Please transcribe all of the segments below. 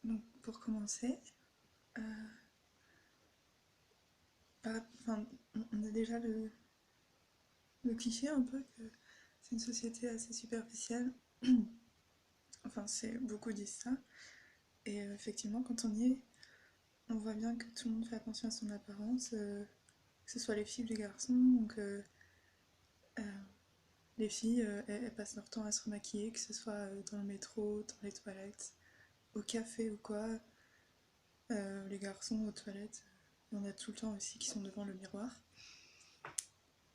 Donc pour commencer, euh, enfin, on a déjà le cliché un peu que c'est une société assez superficielle. Enfin, c'est beaucoup disent ça. Et effectivement, quand on y est, on voit bien que tout le monde fait attention à son apparence, que ce soit les filles ou les garçons. Donc, euh, les filles, elles passent leur temps à se remaquiller, que ce soit dans le métro, dans les toilettes, au café ou quoi. Les garçons aux toilettes, il y en a tout le temps aussi qui sont devant le miroir.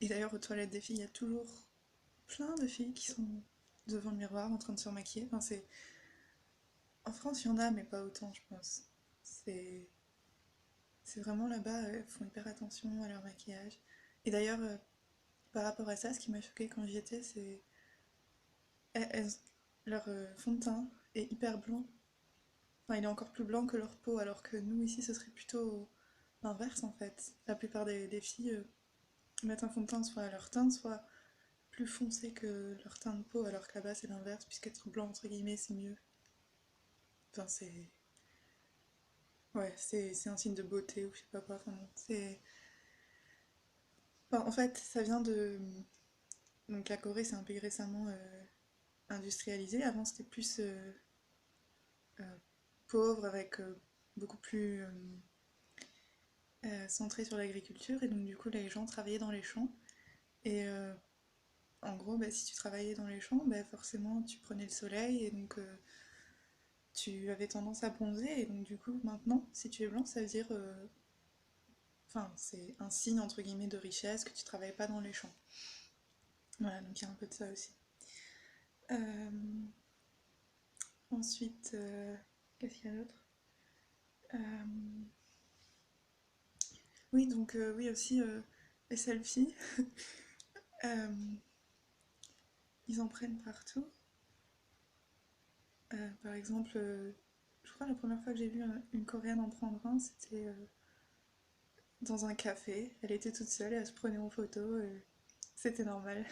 Et d'ailleurs, aux toilettes des filles, il y a toujours plein de filles qui sont devant le miroir en train de se remaquiller. Enfin, c'est... En France, il y en a, mais pas autant, je pense. C'est, c'est vraiment là-bas, elles font hyper attention à leur maquillage. Et d'ailleurs, par rapport à ça, ce qui m'a choqué quand j'y étais, c'est leur fond de teint est hyper blanc. Enfin, il est encore plus blanc que leur peau, alors que nous, ici, ce serait plutôt l'inverse en fait. La plupart des filles mettent un fond de teint soit à leur teint, soit plus foncé que leur teint de peau, alors que là-bas, c'est l'inverse, puisqu'être blanc, entre guillemets, c'est mieux. Enfin, c'est. Ouais, c'est un signe de beauté ou je sais pas quoi. Enfin, c'est. Enfin, en fait, ça vient de. Donc la Corée, c'est un pays récemment industrialisé. Avant, c'était plus euh, pauvre, avec beaucoup plus centré sur l'agriculture. Et donc, du coup, les gens travaillaient dans les champs. Et en gros, bah, si tu travaillais dans les champs, bah, forcément, tu prenais le soleil. Et donc, tu avais tendance à bronzer. Et donc, du coup, maintenant, si tu es blanc, ça veut dire. Enfin, c'est un signe, entre guillemets, de richesse que tu travailles pas dans les champs. Voilà, donc il y a un peu de ça aussi. Euh, Ensuite, qu'est-ce qu'il y a d'autre? Euh, Oui, donc oui aussi les selfies. Euh, Ils en prennent partout. Par exemple, je crois la première fois que j'ai vu une Coréenne en prendre un, c'était dans un café. Elle était toute seule et elle se prenait en photo. C'était normal.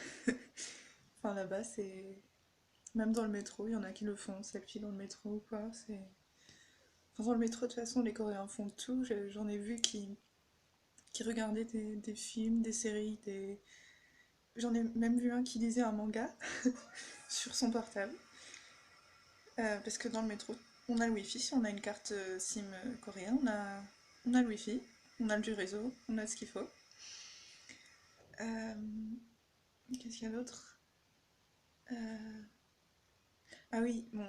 Enfin là-bas, c'est même dans le métro, il y en a qui le font, selfie dans le métro ou quoi. C'est enfin, dans le métro, de toute façon, les Coréens font tout. J'en ai vu qui regardaient des films, des séries, des... J'en ai même vu un qui lisait un manga sur son portable. Parce que dans le métro, on a le wifi, si on a une carte SIM coréenne, on a le wifi, on a du réseau, on a ce qu'il faut. Euh, Qu'est-ce qu'il y a d'autre? Euh, Ah oui, bon,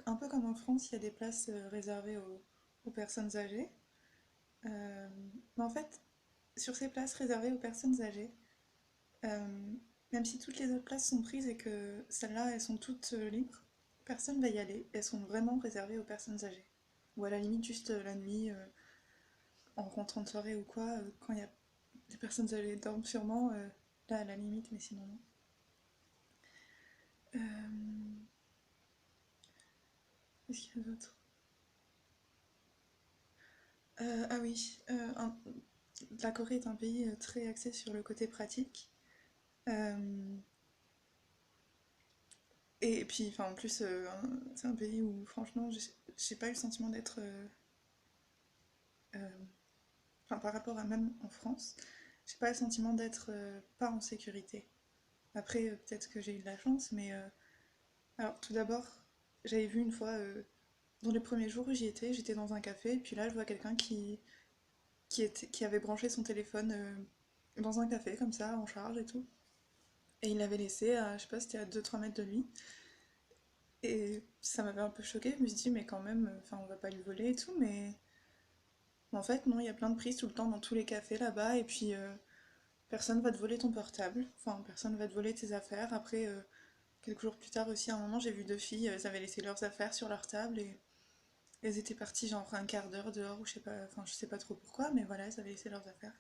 un peu comme en France, il y a des places réservées aux personnes âgées. Euh, mais en fait, sur ces places réservées aux personnes âgées, euh, même si toutes les autres places sont prises et que celles-là, elles sont toutes libres, personne ne va y aller. Elles sont vraiment réservées aux personnes âgées. Ou à la limite, juste la nuit, en rentrant de soirée ou quoi, quand il y a des personnes âgées dorment sûrement, là à la limite, mais sinon non. Euh, Qu'est-ce qu'il y a d'autre? Ah oui, la Corée est un pays très axé sur le côté pratique. Euh, et puis, enfin, en plus, c'est un pays où, franchement, j'ai pas eu le sentiment d'être. Euh, Enfin, par rapport à même en France, j'ai pas le sentiment d'être pas en sécurité. Après, peut-être que j'ai eu de la chance, mais. Alors, tout d'abord, j'avais vu une fois, dans les premiers jours où j'y étais, j'étais dans un café, et puis là, je vois quelqu'un qui avait branché son téléphone dans un café, comme ça, en charge et tout. Et il l'avait laissé à, je sais pas, c'était à 2-3 mètres de lui. Et ça m'avait un peu choquée. Je me suis dit, mais quand même, enfin, on va pas lui voler et tout. Mais en fait, non, il y a plein de prises tout le temps dans tous les cafés là-bas. Et puis, personne va te voler ton portable. Enfin, personne va te voler tes affaires. Après, quelques jours plus tard aussi, à un moment, j'ai vu deux filles, elles avaient laissé leurs affaires sur leur table et elles étaient parties genre un quart d'heure dehors ou je sais pas, enfin, je sais pas trop pourquoi, mais voilà, elles avaient laissé leurs affaires.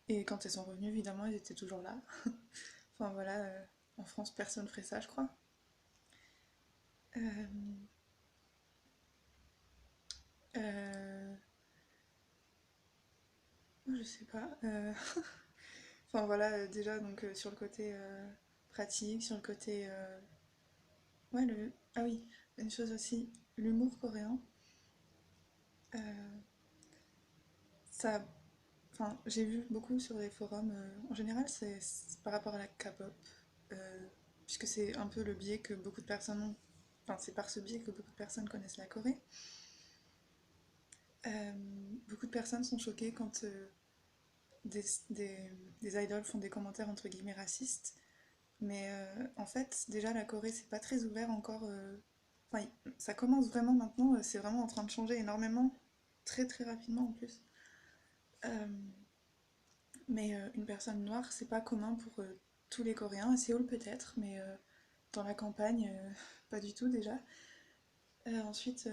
Et quand elles sont revenues, évidemment, elles étaient toujours là. Enfin voilà, en France, personne ferait ça, je crois. Euh, euh, je sais pas. Enfin voilà, déjà donc sur le côté pratique, sur le côté Ouais, ah oui, une chose aussi, l'humour coréen, euh, ça... Enfin, j'ai vu beaucoup sur les forums, en général, c'est par rapport à la K-pop, euh, puisque c'est un peu le biais que beaucoup de personnes ont. Enfin, c'est par ce biais que beaucoup de personnes connaissent la Corée. Euh, Beaucoup de personnes sont choquées quand des, des- des idoles font des commentaires entre guillemets racistes. Mais en fait, déjà, la Corée, c'est pas très ouvert encore. Enfin, ça commence vraiment maintenant, c'est vraiment en train de changer énormément, très très rapidement en plus. Euh, mais une personne noire, c'est pas commun pour tous les Coréens. À Séoul peut-être, mais dans la campagne, pas du tout déjà. Ensuite,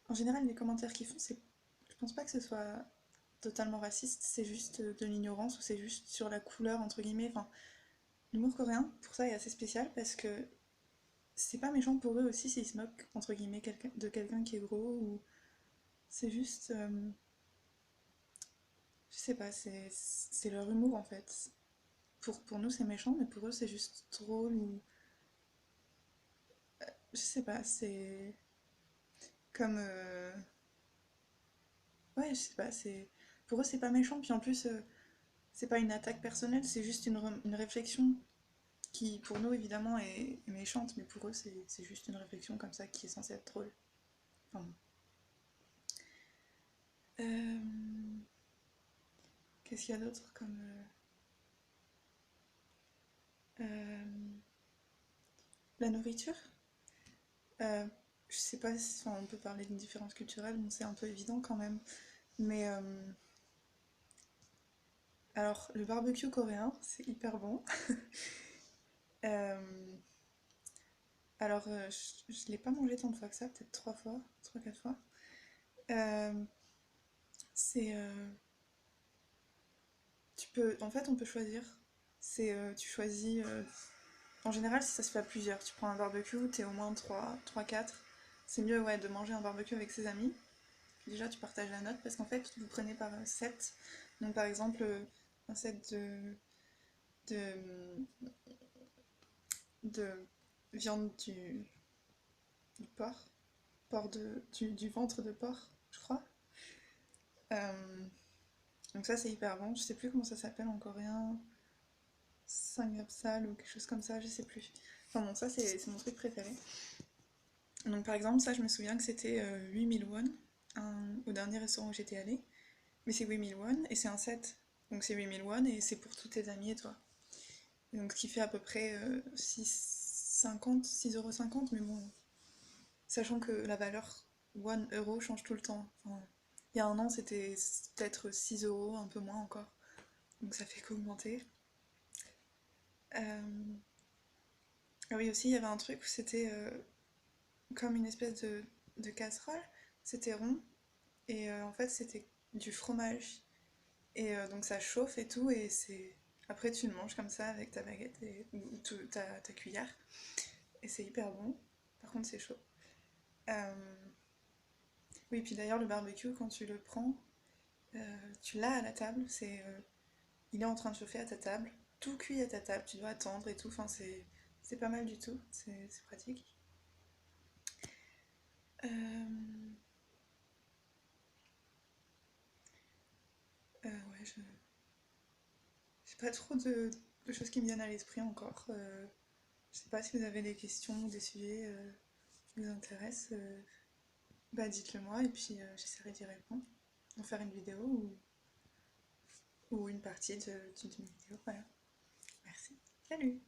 en général, les commentaires qu'ils font, je pense pas que ce soit totalement raciste, c'est juste de l'ignorance ou c'est juste sur la couleur entre guillemets. Enfin, l'humour coréen, pour ça, est assez spécial parce que c'est pas méchant pour eux aussi s'ils se moquent entre guillemets de quelqu'un qui est gros ou c'est juste, je sais pas, c'est leur humour en fait. Pour nous c'est méchant, mais pour eux c'est juste drôle ou je sais pas, c'est comme ouais, je sais pas, c'est pour eux c'est pas méchant puis en plus c'est pas une attaque personnelle, c'est juste une réflexion qui pour nous évidemment est méchante, mais pour eux c'est juste une réflexion comme ça qui est censée être drôle. Enfin, bon. Euh, Qu'est-ce qu'il y a d'autre comme euh, la nourriture? Euh, je sais pas si enfin, on peut parler d'une différence culturelle, bon, c'est un peu évident quand même. Mais alors, le barbecue coréen, c'est hyper bon. Euh, alors, je l'ai pas mangé tant de fois que ça, peut-être trois fois, trois, quatre fois. Euh, c'est. En fait, on peut choisir. Tu choisis. En général, si ça se fait à plusieurs, tu prends un barbecue, t'es au moins trois quatre. C'est mieux, ouais, de manger un barbecue avec ses amis. Déjà, tu partages la note parce qu'en fait, vous prenez par set. Donc, par exemple, un set de, de viande du porc, du ventre de porc, je crois. Euh, donc, ça, c'est hyper bon. Je sais plus comment ça s'appelle en coréen. Samgyeopsal ou quelque chose comme ça, je sais plus. Enfin, bon, ça, c'est mon truc préféré. Donc, par exemple, ça, je me souviens que c'était 8000 won au dernier restaurant où j'étais allée. Mais c'est 8000 won et c'est un set. Donc c'est 8000 won et c'est pour tous tes amis et toi. Et donc ce qui fait à peu près 6,50, 6,50 €, mais bon, sachant que la valeur 1 € change tout le temps. Enfin, il y a un an c'était peut-être 6 €, un peu moins encore. Donc ça fait qu'augmenter. Euh, Ah oui aussi il y avait un truc où c'était comme une espèce de casserole. C'était rond et en fait c'était du fromage. Et donc ça chauffe et tout, et c'est. Après, tu le manges comme ça avec ta baguette ou ta cuillère, et c'est hyper bon. Par contre, c'est chaud. Euh, Oui, puis d'ailleurs, le barbecue, quand tu le prends, tu l'as à la table, il est en train de chauffer à ta table, tout cuit à ta table, tu dois attendre et tout, enfin, c'est pas mal du tout, c'est pratique. Euh, ouais, j'ai pas trop de choses qui me viennent à l'esprit encore. Je sais pas si vous avez des questions ou des sujets qui vous intéressent. Bah dites-le moi et puis j'essaierai d'y répondre. En faire une vidéo ou une partie d'une vidéo. Voilà. Merci. Salut!